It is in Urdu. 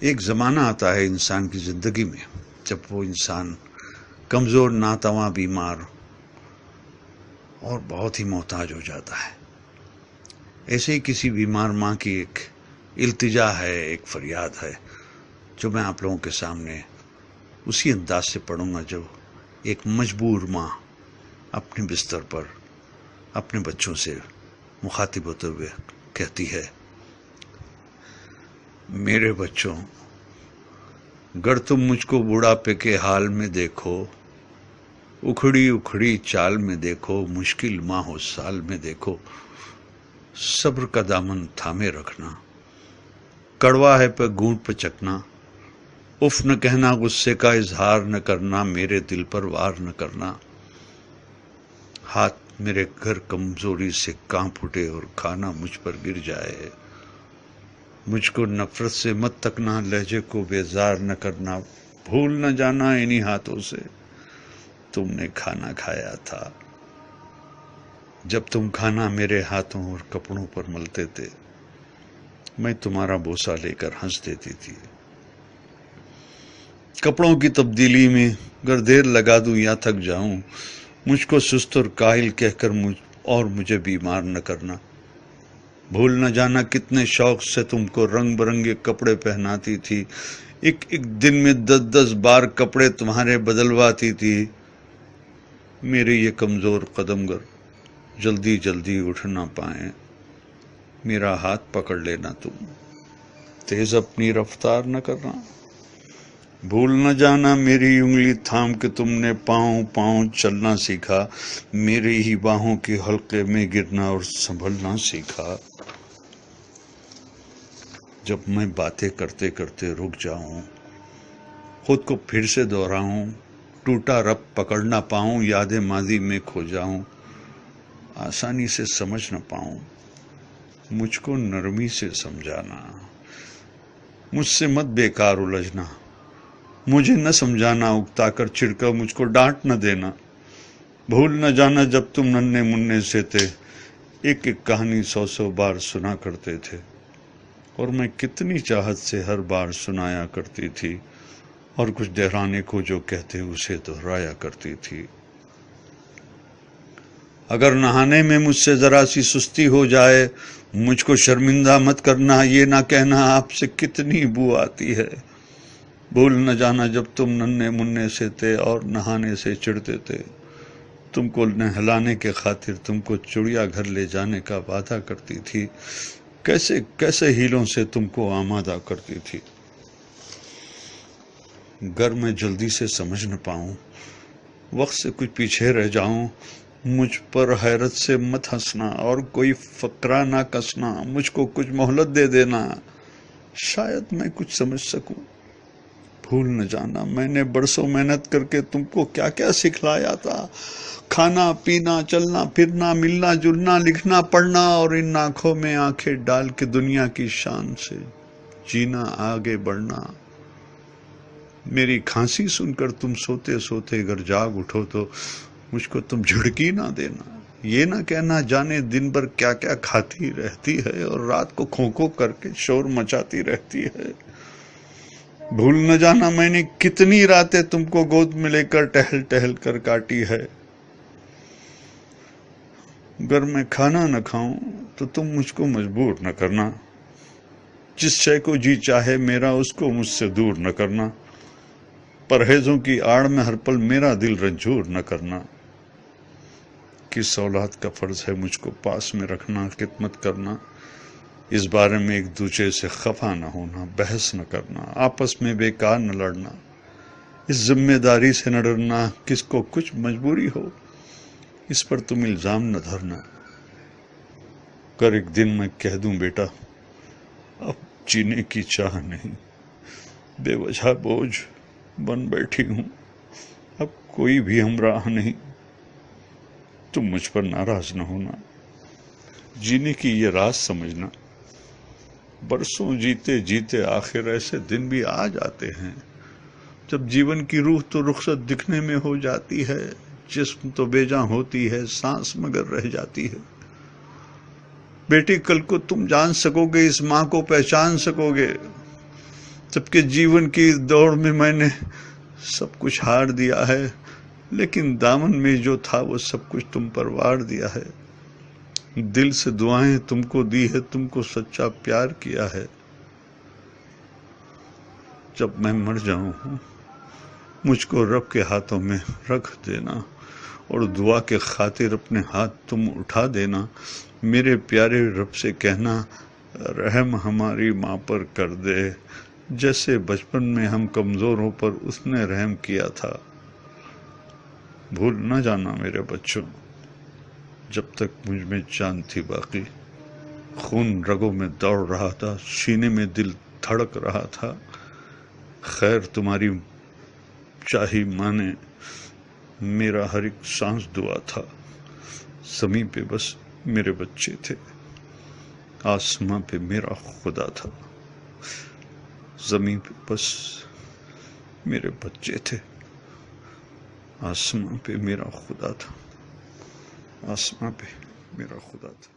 ایک زمانہ آتا ہے انسان کی زندگی میں جب وہ انسان کمزور، ناتواں، بیمار اور بہت ہی محتاج ہو جاتا ہے۔ ایسے ہی کسی بیمار ماں کی ایک التجا ہے، ایک فریاد ہے، جو میں آپ لوگوں کے سامنے اسی انداز سے پڑھوں گا جو ایک مجبور ماں اپنے بستر پر اپنے بچوں سے مخاطب ہوتے ہوئے کہتی ہے، میرے بچوں، گر تم مجھ کو بڑھاپے کے حال میں دیکھو، اکھڑی اکھڑی چال میں دیکھو، مشکل ماہ و سال میں دیکھو، صبر کا دامن تھامے رکھنا، کڑوا ہے پہ گھونٹ پہ چکنا، اف نہ کہنا، غصے کا اظہار نہ کرنا، میرے دل پر وار نہ کرنا، ہاتھ میرے گھر کمزوری سے کانپ اٹھے اور کھانا مجھ پر گر جائے، مجھ کو نفرت سے مت تکنا، لہجے کو بیزار نہ کرنا، بھول نہ جانا انہی ہاتھوں سے تم نے کھانا کھایا تھا، جب تم کھانا میرے ہاتھوں اور کپڑوں پر ملتے تھے، میں تمہارا بوسہ لے کر ہنس دیتی تھی، کپڑوں کی تبدیلی میں گر دیر لگا دوں یا تھک جاؤں، مجھ کو سست اور کاہل کہہ کر مجھے بیمار نہ کرنا، بھول نہ جانا کتنے شوق سے تم کو رنگ برنگے کپڑے پہناتی تھی، ایک ایک دن میں 10 بار کپڑے تمہارے بدلواتی تھی، میرے یہ کمزور قدم گر جلدی جلدی اٹھ نہ پائیں، میرا ہاتھ پکڑ لینا تم، تیز اپنی رفتار نہ کرنا، بھول نہ جانا میری انگلی تھام کے تم نے پاؤں پاؤں چلنا سیکھا، میری ہی باہوں کے حلقے میں گرنا اور سنبھلنا سیکھا، جب میں باتیں کرتے کرتے رک جاؤں، خود کو پھر سے دہراؤں، ٹوٹا رب پکڑ نہ پاؤں، یادیں ماضی میں کھو جاؤں، آسانی سے سمجھ نہ پاؤں، مجھ کو نرمی سے سمجھانا، مجھ سے مت بیکار الجھنا، مجھے نہ سمجھانا اکتا کر چڑ کر مجھ کو ڈانٹ نہ دینا، بھول نہ جانا جب تم ننھے منھے سے تھے، ایک ایک کہانی 100 بار سنا کرتے تھے، اور میں کتنی چاہت سے ہر بار سنایا کرتی تھی، اور کچھ دہرانے کو جو کہتے اسے دہرایا کرتی تھی، اگر نہانے میں مجھ سے ذرا سی سستی ہو جائے، مجھ کو شرمندہ مت کرنا، یہ نہ کہنا آپ سے کتنی بو آتی ہے، بھول نہ جانا جب تم ننھے منھے سے تھے اور نہانے سے چڑھتے تھے، تم کو نہلانے کے خاطر تم کو چڑیا گھر لے جانے کا وعدہ کرتی تھی، کیسے کیسے ہیلوں سے تم کو آمادہ کرتی تھی، گر میں جلدی سے سمجھ نہ پاؤں، وقت سے کچھ پیچھے رہ جاؤں، مجھ پر حیرت سے مت ہنسنا اور کوئی فقرہ نہ کسنا، مجھ کو کچھ مہلت دے دینا، شاید میں کچھ سمجھ سکوں، بھول نہ جانا میں نے برسوں محنت کر کے تم کو کیا کیا سکھلایا تھا، کھانا پینا چلنا پھرنا ملنا جلنا لکھنا پڑھنا، اور ان آنکھوں میں آنکھیں ڈال کے دنیا کی شان سے جینا آگے بڑھنا، میری کھانسی سن کر تم سوتے سوتے اگر جاگ اٹھو تو مجھ کو تم جھڑکی نہ دینا، یہ نہ کہنا جانے دن بھر کیا کیا کھاتی رہتی ہے اور رات کو کھو کھو کر کے شور مچاتی رہتی ہے، بھول نہ جانا میں نے کتنی راتیں تم کو گود میں لے کر ٹہل ٹہل کر کاٹی ہے، اگر میں کھانا نہ کھاؤں تو تم مجھ کو مجبور نہ کرنا، جس شے کو جی چاہے میرا اس کو مجھ سے دور نہ کرنا، پرہیزوں کی آڑ میں ہر پل میرا دل رنجور نہ کرنا، کس اولاد کا فرض ہے مجھ کو پاس میں رکھنا، خدمت کرنا، اس بارے میں ایک دوسرے سے خفا نہ ہونا، بحث نہ کرنا، آپس میں بیکار نہ لڑنا، اس ذمہ داری سے نہ ڈرنا، کس کو کچھ مجبوری ہو اس پر تم الزام نہ دھرنا، کر ایک دن میں کہہ دوں بیٹا اب جینے کی چاہ نہیں، بے وجہ بوجھ بن بیٹھی ہوں، اب کوئی بھی ہمراہ نہیں، تم مجھ پر ناراض نہ ہونا، جینے کی یہ راز سمجھنا، برسوں جیتے جیتے آخر ایسے دن بھی آ جاتے ہیں جب جیون کی روح تو رخصت دکھنے میں ہو جاتی ہے، جسم تو بے جاں ہوتی ہے، سانس مگر رہ جاتی ہے، بیٹی کل کو تم جان سکو گے، اس ماں کو پہچان سکو گے، جبکہ جیون کی دوڑ میں میں نے سب کچھ ہار دیا ہے، لیکن دامن میں جو تھا وہ سب کچھ تم پر وار دیا ہے۔ دل سے دعائیں تم کو دی ہے، تم کو سچا پیار کیا ہے۔ جب میں مر جاؤں مجھ کو رب کے ہاتھوں میں رکھ دینا، اور دعا کے خاطر اپنے ہاتھ تم اٹھا دینا۔ میرے پیارے رب سے کہنا رحم ہماری ماں پر کر دے، جیسے بچپن میں ہم کمزوروں پر اس نے رحم کیا تھا۔ بھول نہ جانا میرے بچوں، جب تک مجھ میں جان تھی باقی، خون رگوں میں دوڑ رہا تھا، سینے میں دل دھڑک رہا تھا۔ خیر تمہاری چاہی ماں نے میرا ہر ایک سانس دعا تھا۔ زمین پہ بس میرے بچے تھے، آسماں پہ میرا خدا تھا۔ زمین پہ بس میرے بچے تھے، آسماں پہ میرا خدا تھا، آسماں پہ میرا خدا تھا۔